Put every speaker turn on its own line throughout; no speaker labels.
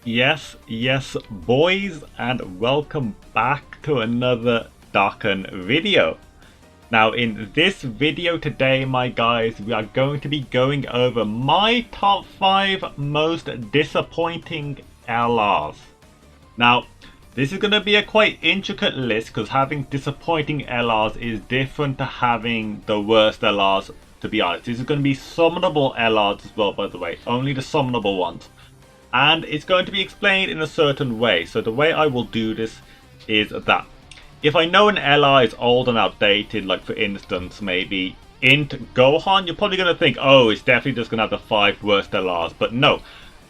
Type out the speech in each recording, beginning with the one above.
Yes, boys, and welcome back to another Dokkan video. Now, in this video today, my guys, we are going to be going over my top 5 most disappointing LRs. Now, this is going to be a quite intricate list because having disappointing LRs is different to having the worst LRs, to be honest. This is going to be summonable LRs as well, by the way, only the summonable ones. And it's going to be explained in a certain way. So the way I will do this is that if I know an LR is old and outdated, like for instance maybe Int Gohan, you're probably going to think, oh, it's definitely just going to have the 5 worst LRs. But no,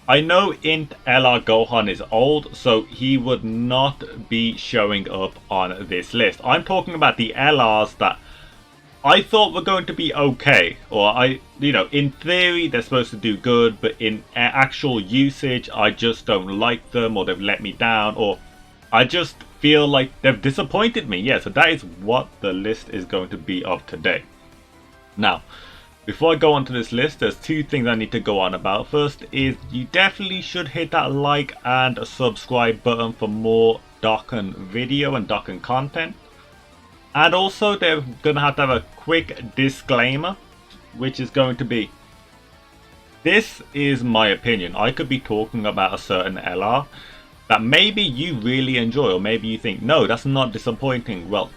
I know Int LR Gohan is old, so he would not be showing up on this list. I'm talking about the LRs that I thought were going to be okay, or in theory they're supposed to do good, but in actual usage I just don't like them, or they've let me down, or I just feel like they've disappointed me. Yeah, so that is what the list is going to be of today. Now, before I go on to this list, there's 2 things I need to go on about. First is you definitely should hit that like and a subscribe button for more Dokkan video and Dokkan content. And also they're going to have a quick disclaimer, which is going to be, this is my opinion. I could be talking about a certain LR that maybe you really enjoy, or maybe you think, no, that's not disappointing. Well,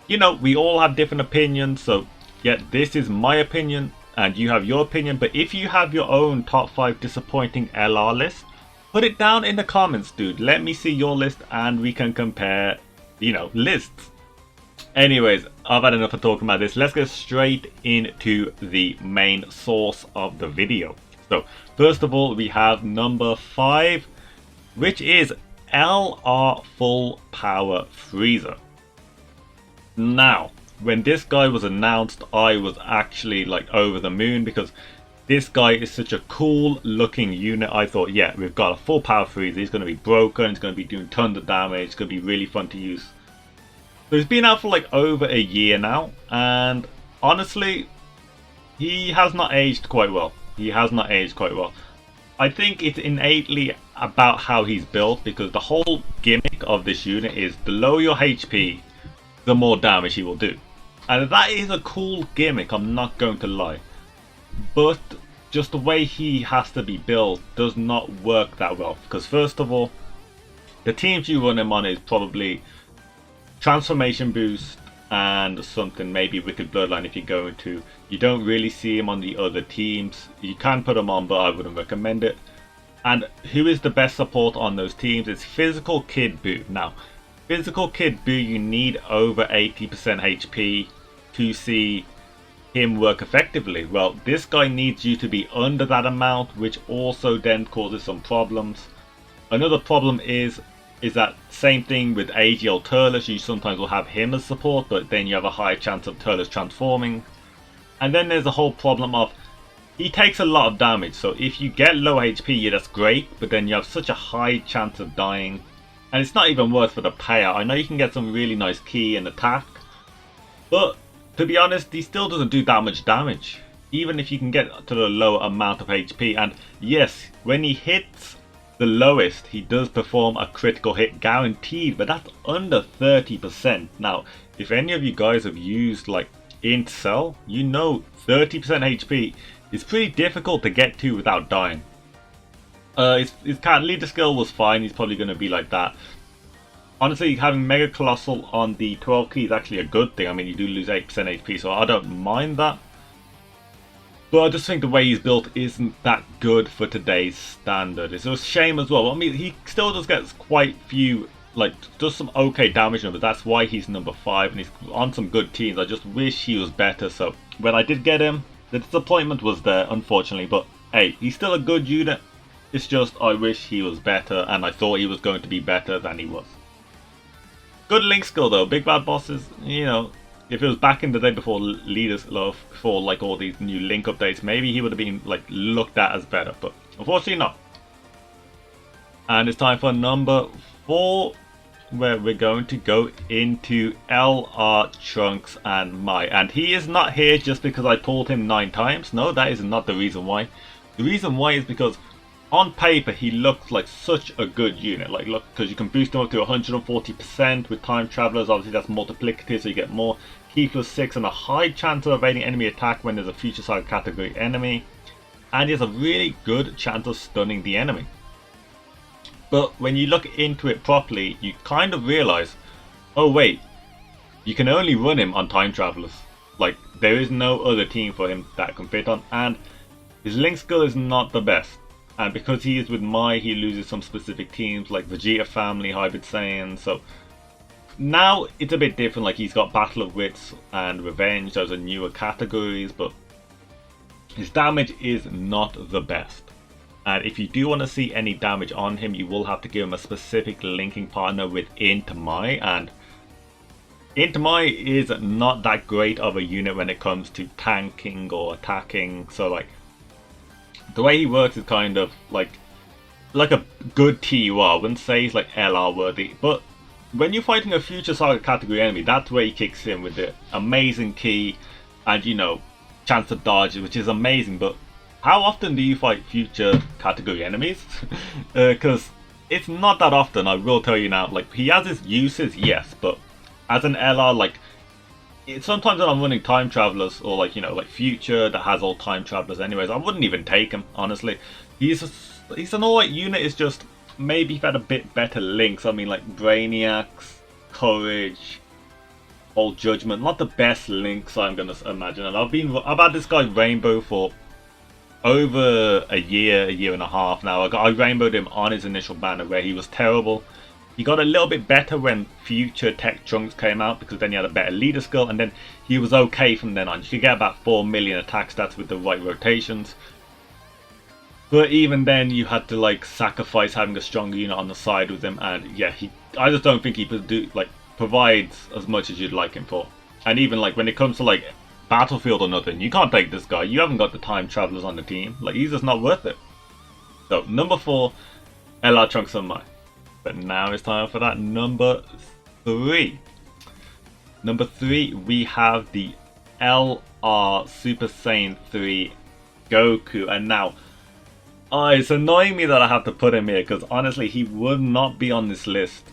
we all have different opinions, so yeah, this is my opinion and you have your opinion. But if you have your own top 5 disappointing LR list, put it down in the comments, dude. Let me see your list and we can compare, lists. Anyways, I've had enough of talking about this. Let's get straight into the main source of the video. So, first of all, we have number 5, which is LR Full Power Freezer. Now, when this guy was announced, I was actually like over the moon because this guy is such a cool looking unit. I thought, yeah, we've got a full power freezer. He's going to be broken. He's going to be doing tons of damage. It's going to be really fun to use. So he's been out for like over a year now, and honestly, he has not aged quite well. I think it's innately about how he's built, because the whole gimmick of this unit is the lower your HP, the more damage he will do. And that is a cool gimmick, I'm not going to lie. But just the way he has to be built does not work that well. Because first of all, the teams you run him on is probably Transformation Boost and something, maybe Wicked Bloodline if you're going to. You don't really see him on the other teams. You can put him on, but I wouldn't recommend it. And who is the best support on those teams? It's Physical Kid Buu. Now, Physical Kid Buu, you need over 80% HP to see him work effectively. Well, this guy needs you to be under that amount, which also then causes some problems. Another problem is that same thing with AGL Turles. You sometimes will have him as support, but then you have a higher chance of Turles transforming. And then there's the whole problem of he takes a lot of damage. So if you get low HP, yeah, that's great, but then you have such a high chance of dying. And it's not even worth for the payout. I know you can get some really nice key and attack, but to be honest, he still doesn't do that much damage, even if you can get to the low amount of HP. And yes, when he hits the lowest, he does perform a critical hit guaranteed, but that's under 30%. Now, if any of you guys have used like Int Cell, 30% HP is pretty difficult to get to without dying. His leader skill was fine. He's probably going to be like that. Honestly, having Mega Colossal on the 12 key is actually a good thing. I mean, you do lose 8% HP, so I don't mind that. But I just think the way he's built isn't that good for today's standard. It's a shame as well. I mean, he still does get quite few, does some okay damage numbers. That's why he's number 5, and he's on some good teams. I just wish he was better. So when I did get him, the disappointment was there, unfortunately. But hey, he's still a good unit. It's just I wish he was better, and I thought he was going to be better than he was. Good link skill though. Big Bad Bosses, if it was back in the day before leaders, before like all these new link updates, maybe he would have been like looked at as better, but unfortunately not. And it's time for number 4, where we're going to go into LR Trunks and Mai. And he is not here just because I pulled him 9 times. No, that is not the reason why. The reason why is because on paper he looks like such a good unit. Like, look, because you can boost him up to 140% with time travelers. Obviously that's multiplicative, so you get more key plus 6 and a high chance of evading enemy attack when there's a future side category enemy, and he has a really good chance of stunning the enemy. But when you look into it properly, you kind of realize, oh wait, you can only run him on time travelers. Like, there is no other team for him that can fit on, and his link skill is not the best. And because he is with Mai, he loses some specific teams like Vegeta Family, Hybrid Saiyan. So now it's a bit different. Like, he's got Battle of Wits and Revenge, those are newer categories, but his damage is not the best. And if you do want to see any damage on him, you will have to give him a specific linking partner with Mai, and Mai is not that great of a unit when it comes to tanking or attacking. So like, the way he works is kind of like a good TUR. I wouldn't say he's like LR worthy, but when you're fighting a future saga category enemy, that's where he kicks in with the amazing key and, you know, chance to dodge, which is amazing. But how often do you fight future category enemies? Because it's not that often, I will tell you now. Like, he has his uses, yes, but as an LR, like, sometimes when I'm running time travelers or like, you know, like future that has all time travelers anyways, I wouldn't even take him, honestly. He's an alright unit. It's just maybe if had a bit better links. I mean, like Brainiacs, Courage, Old Judgment, not the best links I'm gonna imagine. And I've had this guy Rainbow for over a year and a half now. I rainbowed him on his initial banner where he was terrible. He got a little bit better when future tech trunks came out, because then he had a better leader skill, and then he was okay from then on. You could get about 4 million attack stats with the right rotations. But even then, you had to like sacrifice having a stronger unit on the side with him, and yeah, I just don't think he provides as much as you'd like him for. And even like when it comes to like Battlefield or nothing, you can't take this guy. You haven't got the time travelers on the team. Like, he's just not worth it. So number 4, LR Trunks on Mai. But now it's time for that number 3. Number 3, we have the LR Super Saiyan 3 Goku. And now, it's annoying me that I have to put him here, because honestly, he would not be on this list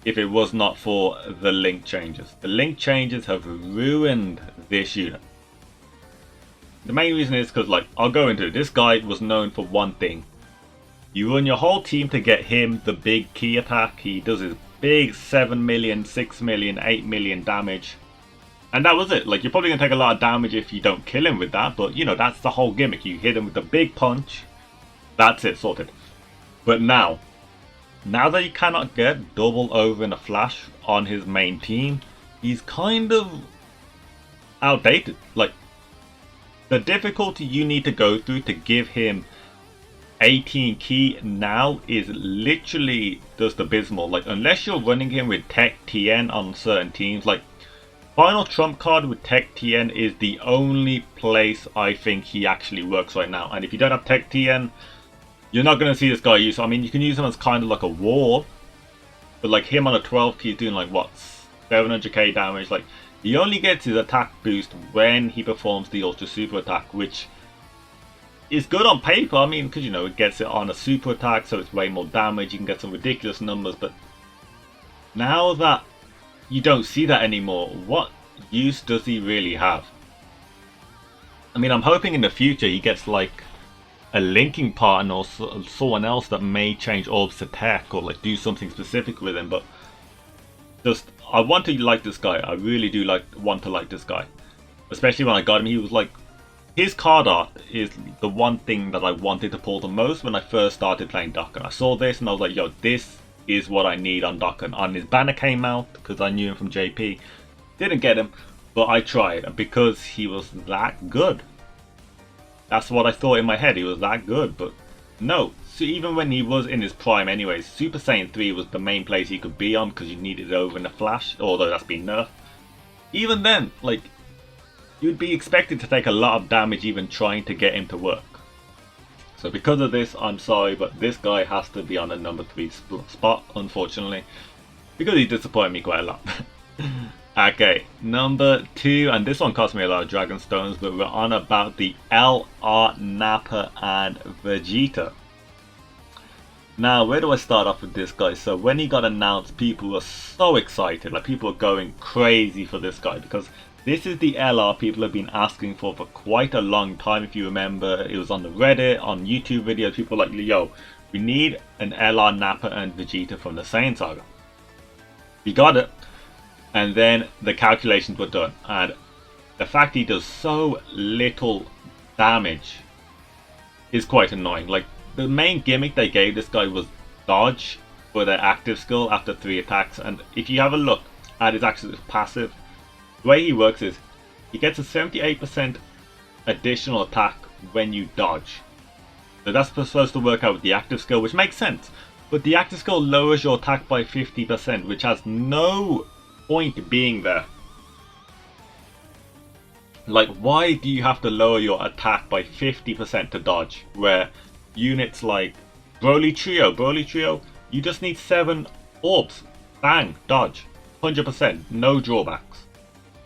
if it was not for the link changes. The link changes have ruined this unit. The main reason is because, like, I'll go into it. This guy was known for one thing. You run your whole team to get him the big key attack. He does his big 7 million, 6 million, 8 million damage. And that was it. Like, you're probably going to take a lot of damage if you don't kill him with that. But, you know, that's the whole gimmick. You hit him with the big punch. That's it, sorted. But now that you cannot get double over in a flash on his main team, he's kind of outdated. Like, the difficulty you need to go through to give him 18 key now is literally just abysmal. Like, unless you're running him with Tech TN on certain teams, like Final Trump card with Tech TN is the only place I think he actually works right now. And if you don't have Tech TN, you're not going to see this guy use. I mean, you can use him as kind of like a wall, but like him on a 12 key is doing like what, 700k damage. Like, he only gets his attack boost when he performs the Ultra Super attack, which is good on paper. I mean, because, you know, it gets it on a super attack, so it's way more damage. You can get some ridiculous numbers, but now that you don't see that anymore, what use does he really have? I mean, I'm hoping in the future he gets like a linking partner or someone else that may change orbs to tech or like do something specific with him, but just, I want to like this guy. I really do want to like this guy, especially when I got him. He was like, his card art is the one thing that I wanted to pull the most when I first started playing Dokkan. I saw this and I was like, yo, this is what I need on Dokkan. And his banner came out because I knew him from JP. Didn't get him, but I tried, and because he was that good. That's what I thought in my head, he was that good, but no. So even when he was in his prime anyways, Super Saiyan 3 was the main place he could be on because you needed it over in a flash, although that's been nerfed. Even then, like, you'd be expected to take a lot of damage even trying to get him to work. So because of this, I'm sorry, but this guy has to be on the number 3 spot, unfortunately, because he disappointed me quite a lot. Okay, number 2, and this one cost me a lot of Dragon Stones, but we're on about the LR Nappa and Vegeta. Now, where do I start off with this guy? So when he got announced, people were so excited. Like, people were going crazy for this guy because this is the LR people have been asking for quite a long time. If you remember, it was on the Reddit, on YouTube videos. People were like, yo, we need an LR Nappa and Vegeta from the Saiyan Saga. We got it. And then the calculations were done. And the fact he does so little damage is quite annoying. Like, the main gimmick they gave this guy was dodge for their active skill after 3 attacks, and if you have a look at his actual passive, the way he works is he gets a 78% additional attack when you dodge. So that's supposed to work out with the active skill, which makes sense, but the active skill lowers your attack by 50%, which has no point being there. Like, why do you have to lower your attack by 50% to dodge, where units like Broly Trio, you just need 7 orbs. Bang, dodge. 100%, no drawbacks.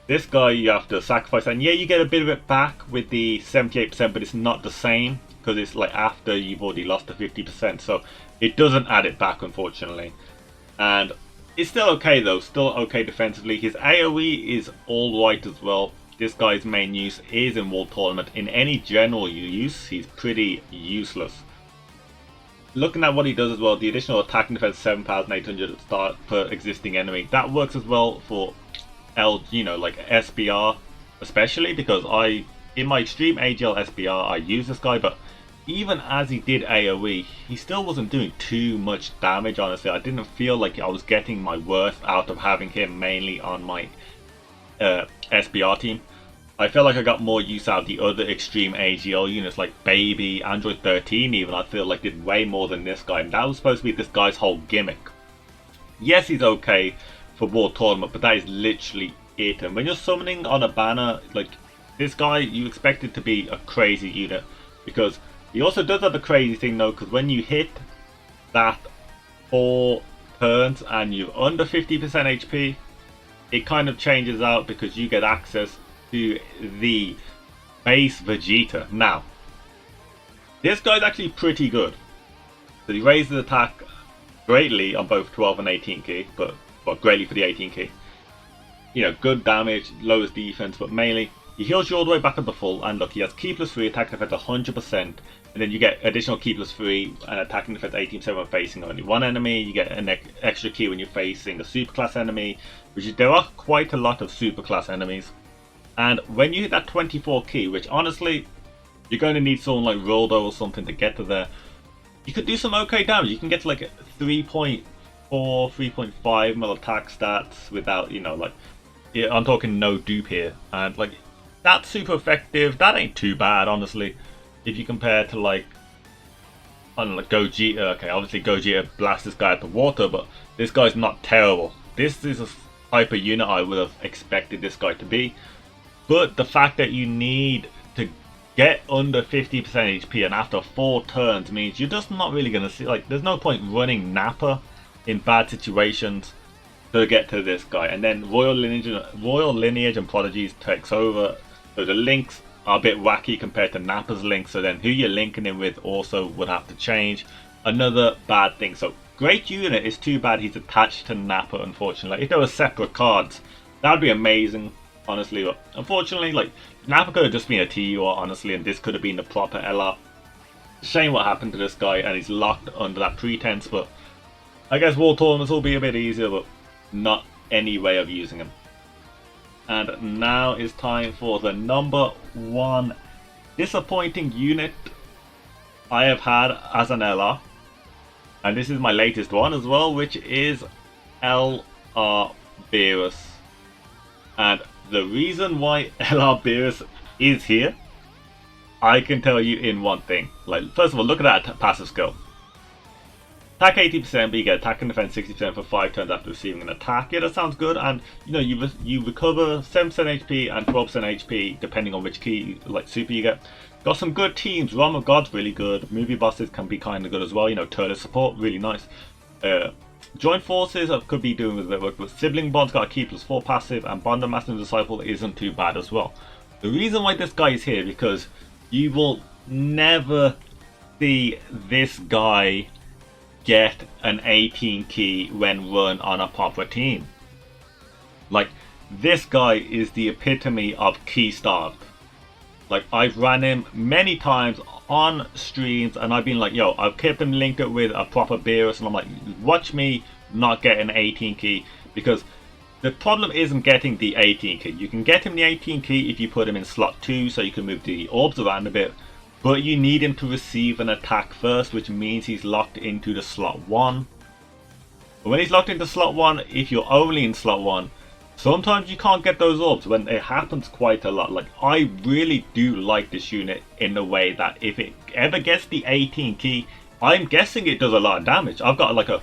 This guy you have to sacrifice, and yeah, you get a bit of it back with the 78%, but it's not the same, because it's like after you've already lost the 50%, so it doesn't add it back, unfortunately. And it's still okay though, still okay defensively. His AoE is alright as well. This guy's main use is in World Tournament. In any general use, he's pretty useless. Looking at what he does as well, the additional attack and defense 7,800 at start per existing enemy. That works as well for like SBR, especially because in my extreme AGL SBR, I use this guy, but even as he did AoE, he still wasn't doing too much damage, honestly. I didn't feel like I was getting my worth out of having him mainly on my SBR team. I felt like I got more use out of the other extreme AGL units like Baby, Android 13 even. I feel like did way more than this guy, and that was supposed to be this guy's whole gimmick. Yes, he's okay for World Tournament, but that is literally it. And when you're summoning on a banner like this guy, you expect it to be a crazy unit, because he also does have a crazy thing though, because when you hit that 4 turns and you're under 50% HP, it kind of changes out because you get access to the base Vegeta. Now, this guy's actually pretty good. So he raises attack greatly on both 12 and 18 key, but well, greatly for the 18 key. You know, good damage, lowers defense, but mainly he heals you all the way back up to full. And look, he has key plus 3, attack defense 100%, and then you get additional key plus 3 and attacking defense 18% when facing only one enemy. You get an extra key when you're facing a superclass enemy, which there are quite a lot of superclass enemies. And when you hit that 24 key, which honestly, you're going to need someone like Roldo or something to get to there, you could do some okay damage. You can get to like 3.4, 3.5 mil attack stats without, you know, like, yeah, I'm talking no dupe here. And like, that's super effective. That ain't too bad, honestly, if you compare to like, I don't know, like Gogeta. Okay, obviously Gogeta blasts this guy out the water, but this guy's not terrible. This is a type of unit I would have expected this guy to be. But the fact that you need to get under 50% HP and after 4 turns means you're just not really going to see, like, there's no point running Nappa in bad situations to get to this guy. And then Royal Lineage and Prodigies takes over, so the links are a bit wacky compared to Nappa's links, so then who you're linking him with also would have to change. Another bad thing. So great unit, is too bad he's attached to Nappa, unfortunately. If there were separate cards, that would be amazing, honestly, but unfortunately, like, Nappa could have just been a TUR, honestly, and this could have been the proper LR. Shame what happened to this guy, and he's locked under that pretense, but I guess World Tournaments will be a bit easier, but not any way of using him. And now is time for the number 1 disappointing unit I have had as an LR, and this is my latest one as well, which is LR Beerus. And the reason why LR Beerus is here, I can tell you in one thing. Like, first of all, look at that passive skill. Attack 80%, but you get attack and defense 60% for 5 turns after receiving an attack. Yeah, that sounds good. And you know, you recover 7% HP and 12% HP depending on which key, like, super you get. Got some good teams. Realm of God's really good. Movie bosses can be kind of good as well. You know, Turtle support, really nice. Joint forces could be doing a bit of work, but Sibling Bond's got a key plus 4 passive, and Bond and Master and Disciple isn't too bad as well. The reason why this guy is here, because you will never see this guy get an 18 key when run on a proper team. Like, this guy is the epitome of key starved. Like, I've ran him many times on streams and I've been like, yo, I've kept him linked up with a proper Beerus, and I'm like, watch me not get an 18 key, because the problem isn't getting the 18 key. You can get him the 18 key if you put him in slot 2 so you can move the orbs around a bit, but you need him to receive an attack first, which means he's locked into the slot 1. But when he's locked into slot 1, if you're only in slot 1, sometimes you can't get those orbs, when it happens quite a lot. Like, I really do like this unit in the way that if it ever gets the 18 key, I'm guessing it does a lot of damage. I've got like a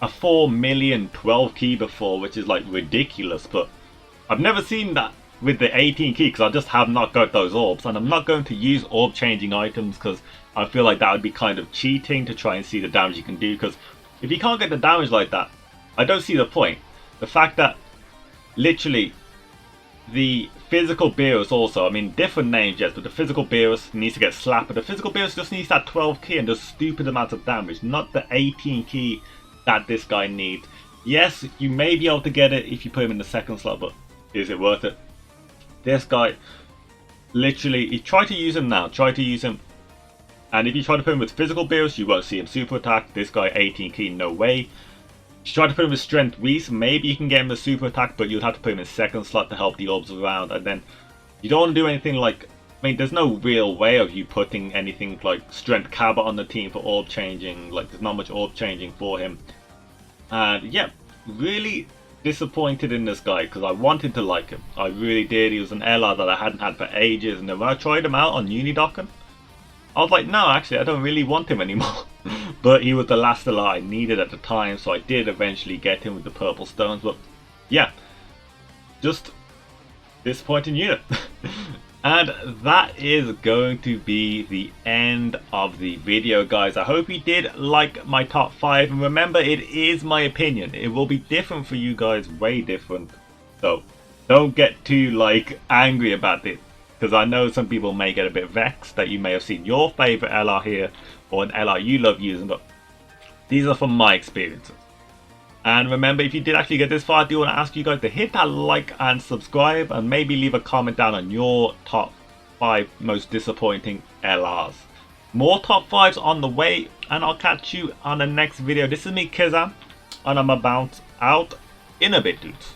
4 million 12 key before, which is like ridiculous, but I've never seen that with the 18 key because I just have not got those orbs, and I'm not going to use orb changing items because I feel like that would be kind of cheating to try and see the damage you can do, because if you can't get the damage like that, I don't see the point. The fact that literally the physical Beerus also, I mean, different names, yes, but the physical Beerus needs to get slapped, but the physical Beerus just needs that 12 key and does stupid amounts of damage, not the 18 key that this guy needs. Yes, you may be able to get it if you put him in the second slot, but is it worth it? This guy, literally, you try to use him now, and if you try to put him with physical Beerus, you won't see him super attack. This guy 18 key, no way. If you try to put him with strength Whis, maybe you can get him the super attack, but you'll have to put him in second slot to help the orbs around, and then you don't want to do anything like, I mean, there's no real way of you putting anything like strength Cabot on the team for orb changing. Like, there's not much orb changing for him. And yeah, really disappointed in this guy because I wanted to like him. I really did. He was an LR that I hadn't had for ages, and then when I tried him out on Dokkan, I was like, no, actually, I don't really want him anymore. But he was the last LR I needed at the time, so I did eventually get him with the purple stones. But yeah, just disappointing unit. And that is going to be the end of the video, guys. I hope you did like my top 5, and remember, it is my opinion. It will be different for you guys, way different. So don't get too like angry about it, because I know some people may get a bit vexed that you may have seen your favorite LR here, or an LR you love using, but these are from my experiences. And remember, if you did actually get this far, I do want to ask you guys to hit that like and subscribe, and maybe leave a comment down on your top 5 most disappointing LRs. More top 5s on the way, and I'll catch you on the next video. This is me, Kizan, and I'm about out in a bit, dudes.